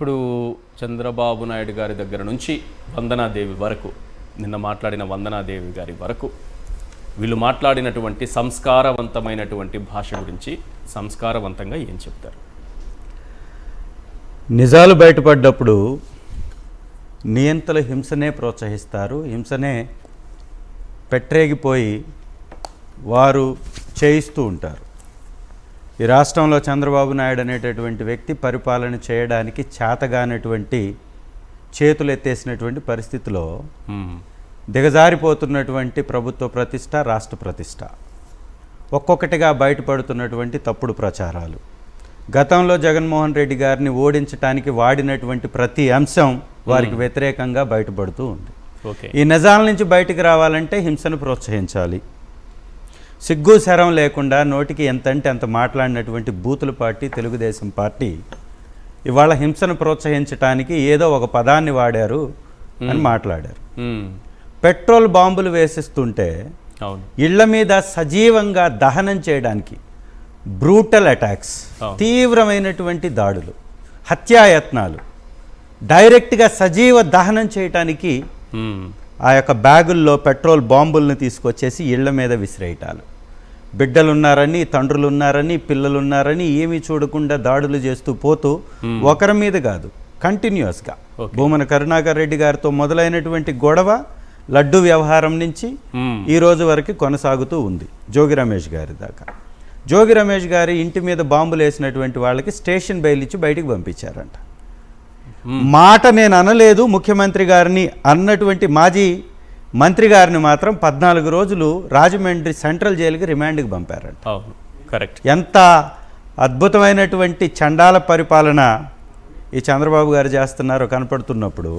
ఇప్పుడు చంద్రబాబు నాయుడు గారి దగ్గర నుంచి వందనాదేవి వరకు, నిన్న మాట్లాడిన వందనాదేవి గారి వరకు వీళ్ళు మాట్లాడినటువంటి సంస్కారవంతమైనటువంటి భాష గురించి సంస్కారవంతంగా ఏం చెప్తారు? నిజాలు బయటపడ్డప్పుడు నియంతలు హింసనే ప్రోత్సహిస్తారు, హింసనే పెట్టరేగిపోయి వారు చేయిస్తూ ఉంటారు. ఈ రాష్ట్రంలో చంద్రబాబు నాయుడు అనేటటువంటి వ్యక్తి పరిపాలన చేయడానికి చేతగానటువంటి చేతులు ఎత్తేసినటువంటి పరిస్థితిలో దిగజారిపోతున్నటువంటి ప్రభుత్వ ప్రతిష్ట, రాష్ట్ర ప్రతిష్ట, ఒక్కొక్కటిగా బయటపడుతున్నటువంటి తప్పుడు ప్రచారాలు, గతంలో జగన్మోహన్ రెడ్డి గారిని ఓడించడానికి వాడినటువంటి ప్రతి అంశం వారికి వ్యతిరేకంగా బయటపడుతూ ఉంది. ఈ నిజాల నుంచి బయటకు రావాలంటే హింసను ప్రోత్సహించాలి. సిగ్గు శరం లేకుండా నోటికి ఎంతంటే అంత మాట్లాడినటువంటి బూతుల పార్టీ తెలుగుదేశం పార్టీ ఇవాళ హింసను ప్రోత్సహించడానికి ఏదో ఒక పదాన్ని వాడారు అని మాట్లాడారు. పెట్రోల్ బాంబులు వేసిస్తుంటే ఇళ్ల మీద సజీవంగా దహనం చేయడానికి బ్రూటల్ అటాక్స్, తీవ్రమైనటువంటి దాడులు, హత్యాయత్నాలు, డైరెక్ట్గా సజీవ దహనం చేయటానికి ఆ యొక్క బ్యాగుల్లో పెట్రోల్ బాంబుల్ని తీసుకొచ్చేసి ఇళ్ల మీద విసిరేయటాలు, బిడ్డలున్నారని, తండ్రులున్నారని, పిల్లలున్నారని ఏమీ చూడకుండా దాడులు చేస్తూ పోతూ ఒకరి మీద కాదు, కంటిన్యూస్గా భూమన కరుణాకర్ రెడ్డి గారితో మొదలైనటువంటి గొడవ లడ్డు వ్యవహారం నుంచి ఈ రోజు వరకు కొనసాగుతూ ఉంది. జోగి రమేష్ గారి దాకా. జోగి రమేష్ గారి ఇంటి మీద బాంబులు వేసినటువంటి వాళ్ళకి స్టేషన్ బెయిల్ ఇచ్చి బయటికి పంపించారంట. మాట నేను అనలేదు ముఖ్యమంత్రి గారిని అన్నటువంటి మాజీ మంత్రి గారిని మాత్రం 14 రోజులు రాజమండ్రి సెంట్రల్ జైలుకి రిమాండ్కి పంపారంట. కరెక్ట్. ఎంత అద్భుతమైనటువంటి చండాల పరిపాలన ఈ చంద్రబాబు గారు చేస్తున్నారో కనపడుతున్నప్పుడు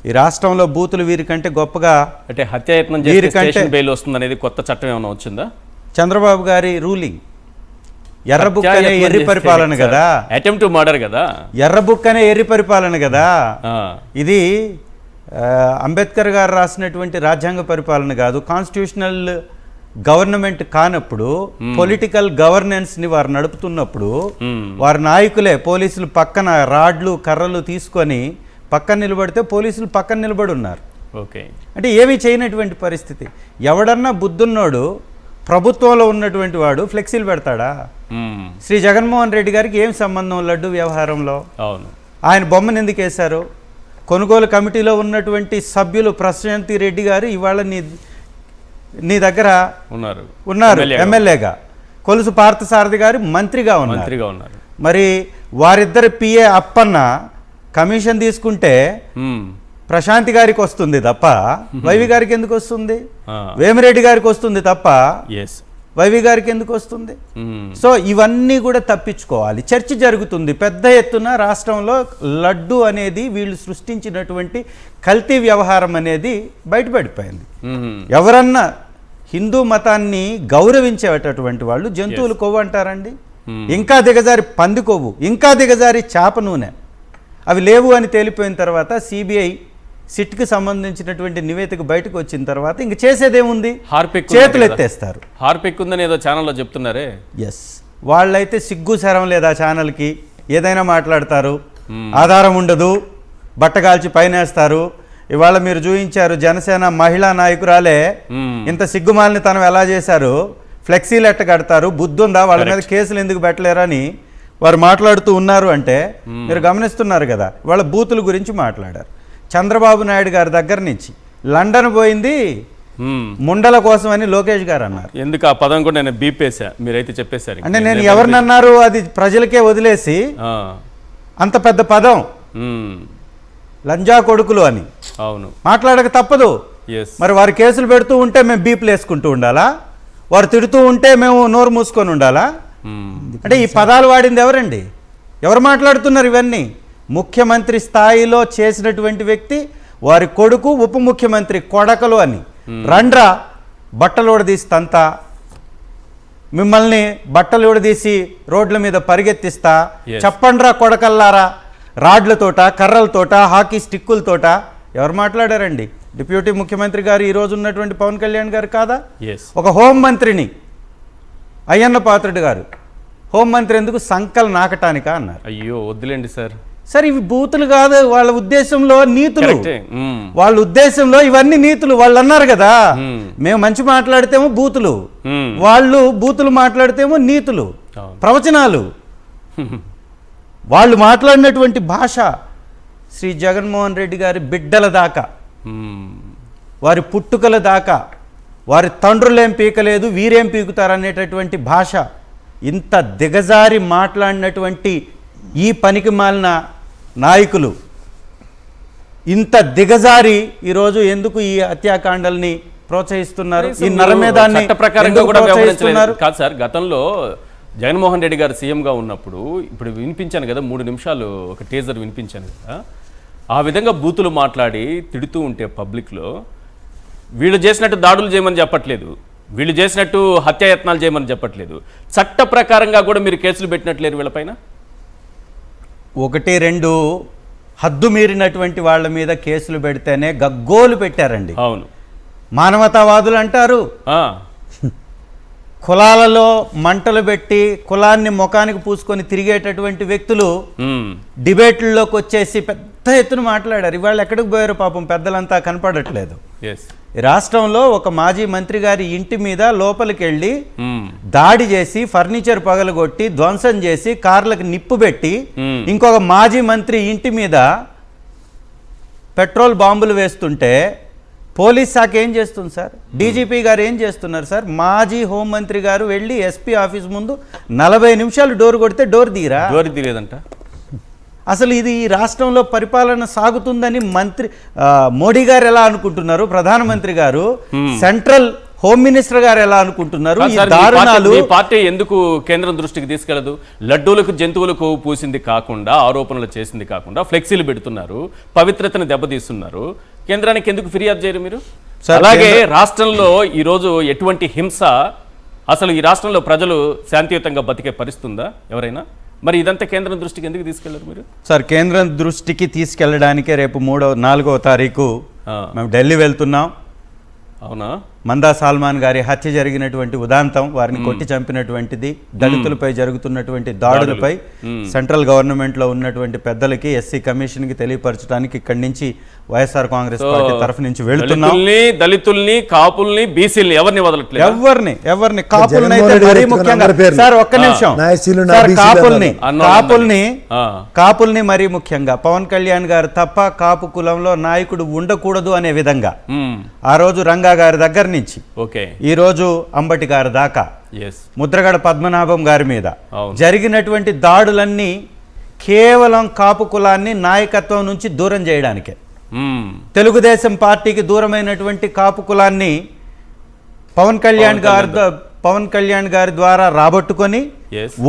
ఈ రాష్ట్రంలో బూతులు వీరికంటే గొప్పగా, అంటే హత్యాయత్నం చేస్తే స్టేషన్ బెయిల్ వస్తుంది అనేది కొత్త చట్టం ఏమైనా వచ్చిందా? చంద్రబాబు గారి రూలింగ్ ఎర్ర బుక్ అనే ఎర్రి పరిపాలన కదా, అటెంప్ట్ టు మర్డర్ కదా, ఎర్ర బుక్ అనే ఎర్రి పరిపాలన కదా. ఇది అంబేద్కర్ గారు రాసినటువంటి రాజ్యాంగ పరిపాలన కాదు. కాన్స్టిట్యూషనల్ గవర్నమెంట్ కానప్పుడు పొలిటికల్ గవర్నెన్స్ ని వారు నడుపుతున్నప్పుడు వారి నాయకులే పోలీసులు పక్కన రాడ్లు కర్రలు తీసుకొని పక్కన నిలబడితే పోలీసులు పక్కన నిలబడి ఉన్నారు. అంటే ఏమీ చేయనటువంటి పరిస్థితి. ఎవడన్నా బుద్ధున్నోడు ప్రభుత్వంలో ఉన్నటువంటి వాడు ఫ్లెక్సీలు పెడతాడా? శ్రీ జగన్మోహన్ రెడ్డి గారికి ఏం సంబంధం లడ్డు వ్యవహారంలో? ఆయన బొమ్మను ఎందుకు వేశారు? కొనుగోలు కమిటీలో ఉన్నటువంటి సభ్యులు ప్రశాంతి రెడ్డి గారు ఇవాళ నీ దగ్గర ఉన్నారు ఎమ్మెల్యేగా, కొలుసు పార్థసారథి గారు మంత్రిగా ఉన్నారు. మరి వారిద్దరి పిఏ అప్పన్న కమిషన్ తీసుకుంటే ప్రశాంతి గారికి వస్తుంది తప్ప వైవి గారికి ఎందుకు వస్తుంది? వేమిరెడ్డి గారికి వస్తుంది తప్ప వైవి గారికి ఎందుకు వస్తుంది? సో ఇవన్నీ కూడా తప్పించుకోవాలి. చర్చ జరుగుతుంది పెద్ద ఎత్తున రాష్ట్రంలో. లడ్డు అనేది వీళ్ళు సృష్టించినటువంటి కల్తీ వ్యవహారం అనేది బయటపడిపోయింది. ఎవరన్నా హిందూ మతాన్ని గౌరవించేటటువంటి వాళ్ళు జంతువులు కొవ్వు అంటారండి? ఇంకా దిగజారి పంది కొవ్వు, ఇంకా దిగజారి చేప నూనె, అవి లేవు అని తేలిపోయిన తర్వాత సిబిఐ సిట్కి సంబంధించినటువంటి నివేదిక బయటకు వచ్చిన తర్వాత ఇంక చేసేదేముంది? చేతులు ఎత్తేస్తారు. హార్పిక్ ఉందని ఏదో ఛానల్లో చెప్తున్నారే. ఎస్, వాళ్ళైతే సిగ్గు శరం లేదా ఛానల్కి, ఏదైనా మాట్లాడతారు, ఆధారం ఉండదు, బట్టగాల్చి పైనేస్తారు. ఇవాళ మీరు చూపించారు జనసేన మహిళా నాయకురాలే ఇంత సిగ్గుమాలని తనం ఎలా చేశారు, ఫ్లెక్సీలు ఎట్ట కడతారు, బుద్ధుందా, వాళ్ళ మీద కేసులు ఎందుకు పెట్టలేరని వారు మాట్లాడుతూ ఉన్నారు. అంటే మీరు గమనిస్తున్నారు కదా, వాళ్ళ బూతుల గురించి మాట్లాడారు. చంద్రబాబు నాయుడు గారి దగ్గర నుంచి లండన్ పోయింది ముండల కోసం అని లోకేష్ గారు అన్నారు. ఎందుకు ఆ పదం కూడా నేను బీపేసా, మీరైతే చెప్పేశారు. అంటే నేను ఎవరినన్నారు, అది ప్రజలకే వదిలేసి అంత పెద్ద పదం లంజా కొడుకులు అని మాట్లాడక తప్పదు. మరి వారు కేసులు పెడుతూ ఉంటే మేము బీపులు వేసుకుంటూ ఉండాలా? వారు తిడుతూ ఉంటే మేము నోరు మూసుకొని ఉండాలా? అంటే ఈ పదాలు వాడింది ఎవరండి? ఎవరు మాట్లాడుతున్నారు ఇవన్నీ? ముఖ్యమంత్రి స్థాయిలో చేసినటువంటి వ్యక్తి వారి కొడుకు ఉప ముఖ్యమంత్రి కొడకలు అని రండ్రా బట్టలు ఉడదీస్తంతా, మిమ్మల్ని బట్టలు ఉడదీసి రోడ్ల మీద పరిగెత్తిస్తా, చెప్పండ్రా కొడకల్లారా, రాడ్లతోట, కర్రలతోట, హాకీ స్టిక్కులతోట. ఎవరు మాట్లాడారండి? డిప్యూటీ ముఖ్యమంత్రి గారు ఈ రోజు ఉన్నటువంటి పవన్ కళ్యాణ్ గారు కాదా? ఒక హోంమంత్రిని అయ్యన్న పాత్రుడు గారు హోంమంత్రి ఎందుకు సంకల్ నాకటానికా అన్నారు. అయ్యో వద్దులేండి సార్. సార్ ఇవి బూతులు కాదు, వాళ్ళ ఉద్దేశంలో నీతులు. కరెక్టే. వాళ్ళ ఉద్దేశంలో ఇవన్నీ నీతులు. వాళ్ళు అన్నారు కదా, మేము మంచి మాట్లాడితేమో బూతులు, వాళ్ళు బూతులు మాట్లాడితేమో నీతులు, ప్రవచనాలు. వాళ్ళు మాట్లాడినటువంటి భాష శ్రీ జగన్మోహన్ రెడ్డి గారి బిడ్డల దాకా, వారి పుట్టుకల దాకా, వారి తండ్రులేం పీకలేదు వీరేం పీకుతారనేటటువంటి భాష, ఇంత దిగజారి మాట్లాడినటువంటి ఈ పనికి మాలిన నాయకులు ఇంత దిగజారి ఈరోజు ఎందుకు ఈ హత్యాకాండల్ని ప్రోత్సహిస్తున్నారు? ఈ నరమేధాన్ని చట్ట ప్రకారంగా ఎందుకు కూడా ప్రోత్సహిస్తున్నారు? కాదు సార్, గతంలో జగన్మోహన్ రెడ్డి గారు సీఎంగా ఉన్నప్పుడు ఇప్పుడు వినిపించాను కదా, 3 నిమిషాలు ఒక టీజర్ వినిపించాను కదా, ఆ విధంగా బూతులు మాట్లాడి తిడుతూ ఉంటే పబ్లిక్లో వీళ్ళు చేసినట్టు దాడులు చేయమని చెప్పట్లేదు, వీళ్ళు చేసినట్టు హత్యాయత్నాలు చేయమని చెప్పట్లేదు, చట్ట ప్రకారంగా కూడా మీరు కేసులు పెట్టినట్లేరు వీళ్ళపైన. 1-2 హద్దు మీరినటువంటి వాళ్ళ మీద కేసులు పెడితేనే గగ్గోలు పెట్టారండి. అవును, మానవతావాదులు అంటారు, కులాలలో మంటలు పెట్టి కులాన్ని ముఖానికి పూసుకొని తిరిగేటటువంటి వ్యక్తులు డిబేట్లలోకి వచ్చేసి పెద్ద ఎత్తున మాట్లాడారు. ఇవాళ ఎక్కడికి పోయారు పాపం పెద్దలంతా కనపడట్లేదు. ఈ రాష్ట్రంలో ఒక మాజీ మంత్రి గారి ఇంటి మీద లోపలికి వెళ్ళి దాడి చేసి ఫర్నిచర్ పగలగొట్టి ధ్వంసం చేసి కార్లకు నిప్పు పెట్టి ఇంకొక మాజీ మంత్రి ఇంటి మీద పెట్రోల్ బాంబులు వేస్తుంటే పోలీస్ శాఖ ఏం చేస్తుంది సార్? డీజీపీ గారు ఏం చేస్తున్నారు సార్? మాజీ హోంమంత్రి గారు వెళ్ళి ఎస్పీ ఆఫీస్ ముందు 40 నిమిషాలు డోర్ కొడితే డోర్ తీయలేదంట. అసలు ఇది ఈ రాష్ట్రంలో పరిపాలన సాగుతుందని మోడీ గారు ఎలా అనుకుంటున్నారు? ప్రధానమంత్రి గారు, సెంట్రల్ హోమ్ మినిస్టర్ గారు ఎలా అనుకుంటున్నారు? ఈ దారుణాలు ఈ పార్టీ ఎందుకు కేంద్రం దృష్టికి తీసుకెళ్లదు? లడ్డూలకు జంతువులకు పూసింది కాకుండా, ఆరోపణలు చేసింది కాకుండా ఫ్లెక్సీలు పెడుతున్నారు, పవిత్రతను దెబ్బతీస్తున్నారు. కేంద్రానికి ఎందుకు ఫిర్యాదు చేయరు మీరు? అలాగే రాష్ట్రంలో ఈరోజు ఎటువంటి హింస, అసలు ఈ రాష్ట్రంలో ప్రజలు శాంతియుతంగా బతికే పరిస్థితుందా ఎవరైనా? మరి ఇదంతా కేంద్రం దృష్టికి ఎందుకు తీసుకెళ్లారు మీరు? సార్, కేంద్రం దృష్టికి తీసుకెళ్లడానికే రేపు 4వ తారీఖు మేము ఢిల్లీ వెళ్తున్నాం. అవునా? మందా సాల్మాన్ గారి హత్య జరిగినటువంటి ఉదాంతం, వారిని కొట్టి చంపినటువంటిది, దళితులపై జరుగుతున్నటువంటి దాడులపై సెంట్రల్ గవర్నమెంట్లో ఉన్నటువంటి పెద్దలకి, ఎస్సీ కమిషన్కి తెలియపరచడానికి ఇక్కడి నుంచి వైఎస్ఆర్ కాంగ్రెస్ పార్టీ తరఫు నుంచి వెళ్తున్నాం. దళితుల్ని, కాపుల్ని, బీసీల్ని ఎవరిని వదలట్లేదు. ఎవరిని కాపుల్ని అయితే మరీ ముఖ్యంగా సార్, ఒక్క నిమిషం సార్, కాపుల్ని మరీ ముఖ్యంగా పవన్ కళ్యాణ్ గారు తప్ప కాపు కులంలో నాయకుడు ఉండకూడదు అనే విధంగా ఆ రోజు రంగా గారి దగ్గర నుంచి ఈ రోజు అంబటి గారి దాకా, ముద్రగడ పద్మనాభం గారి మీద జరిగినటువంటి దాడులన్నీ కేవలం కాపు కులాన్ని నాయకత్వం నుంచి దూరం చేయడానికే. తెలుగుదేశం పార్టీకి దూరమైనటువంటి కాపు కులాన్ని పవన్ కళ్యాణ్ గారి ద్వారా రాబట్టుకొని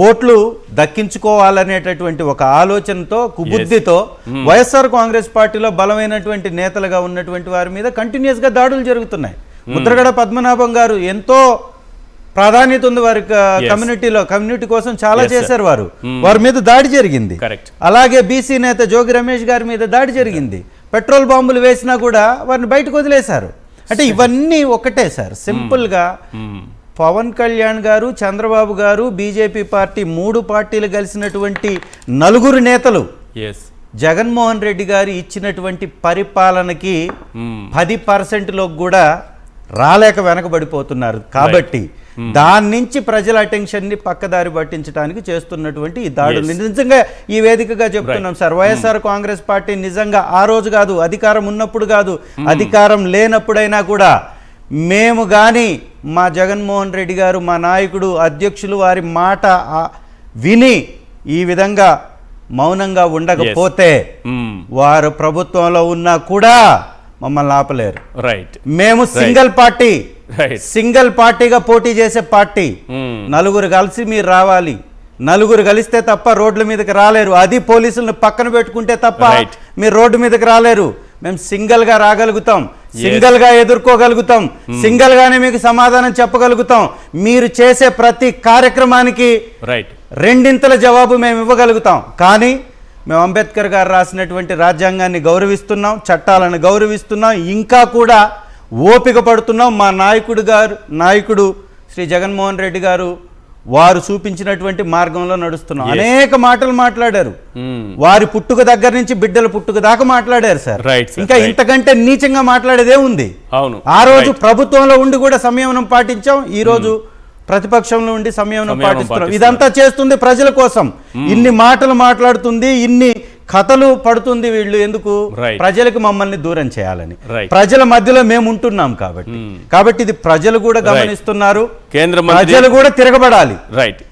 ఓట్లు దక్కించుకోవాలనేటటువంటి ఒక ఆలోచనతో, కుబుద్ధితో వైఎస్ఆర్ కాంగ్రెస్ పార్టీలో బలమైనటువంటి నేతలుగా ఉన్నటువంటి వారి మీద కంటిన్యూస్ గా దాడులు జరుగుతున్నాయి. ముద్రగడ పద్మనాభం గారు ఎంతో ప్రాధాన్యత ఉంది వారి కమ్యూనిటీలో, కమ్యూనిటీ కోసం చాలా చేశారు వారు, వారి మీద దాడి జరిగింది. అలాగే బీసీ నేత జోగి రమేష్ గారి మీద దాడి జరిగింది. పెట్రోల్ బాంబులు వేసినా కూడా వారిని బయటకు వదిలేశారు. అంటే ఇవన్నీ ఒకటే సార్, సింపుల్ గా పవన్ కళ్యాణ్ గారు, చంద్రబాబు గారు, బీజేపీ పార్టీ 3 పార్టీలు కలిసినటువంటి 4 నేతలు జగన్మోహన్ రెడ్డి గారు ఇచ్చినటువంటి పరిపాలనకి 10% కూడా రాలేక వెనకబడిపోతున్నారు. కాబట్టి దాని నుంచి ప్రజల అటెన్షన్ ని పక్కదారి పట్టించడానికి చేస్తున్నటువంటి ఈ దాడులు నిజంగా ఈ వేదికగా చెప్తున్నాం సార్. వైఎస్ఆర్ కాంగ్రెస్ పార్టీ నిజంగా ఆ రోజు కాదు, అధికారం ఉన్నప్పుడు కాదు, అధికారం లేనప్పుడైనా కూడా మేము కానీ మా జగన్మోహన్ రెడ్డి గారు, మా నాయకుడు, అధ్యక్షులు వారి మాట విని ఈ విధంగా మౌనంగా ఉండకపోతే వారు ప్రభుత్వంలో ఉన్నా కూడా మమ్మల్ని ఆపలేరు. మేము సింగిల్ పార్టీగా పోటీ చేసే పార్టీ. 4 కలిసి మీరు రావాలి, 4 కలిస్తే తప్ప రోడ్ల మీదకి రాలేరు. అది పోలీసులను పక్కన పెట్టుకుంటే తప్ప మీరు రోడ్డు మీదకి రాలేరు. మేము సింగిల్ గా రాగలుగుతాం, సింగిల్ గా ఎదుర్కోగలుగుతాం, సింగిల్ గానే మీకు సమాధానం చెప్పగలుగుతాం. మీరు చేసే ప్రతి కార్యక్రమానికి 2 జవాబు మేము ఇవ్వగలుగుతాం. కానీ మేము అంబేద్కర్ గారు రాసినటువంటి రాజ్యాంగాన్ని గౌరవిస్తున్నాం, చట్టాలను గౌరవిస్తున్నాం, ఇంకా కూడా ఓపిక పడుతున్నాం. మా నాయకుడు శ్రీ జగన్మోహన్ రెడ్డి గారు వారు చూపించినటువంటి మార్గంలో నడుస్తున్నాం. అనేక మాటలు మాట్లాడారు. మ్మ్. వారి పుట్టుక దగ్గర నుంచి బిడ్డల పుట్టుక దాకా మాట్లాడారు సార్. Right, sir. ఇంకా ఇంతకంటే నీచంగా మాట్లాడేదే ఉంది. అవును. ఆ రోజు ప్రభుత్వంలో ఉండి కూడా సంయమనం పాటించాం, ఈ రోజు ప్రతిపక్షంలో ఉండి సంయమనం పాటిస్తున్నాం. ఇదంతా చేస్తుంది ప్రజల కోసం. ఇన్ని మాటలు మాట్లాడుతుంది, ఇన్ని కథలు పడుతుంది వీళ్ళు ఎందుకు? Right. ప్రజలకు మమ్మల్ని దూరం చేయాలని. Right. ప్రజల మధ్యలో మేము ఉంటున్నాం కాబట్టి ఇది ప్రజలు కూడా గమనిస్తున్నారు. కేంద్ర మంత్రి ప్రజలు కూడా తిరగబడాలి. రైట్.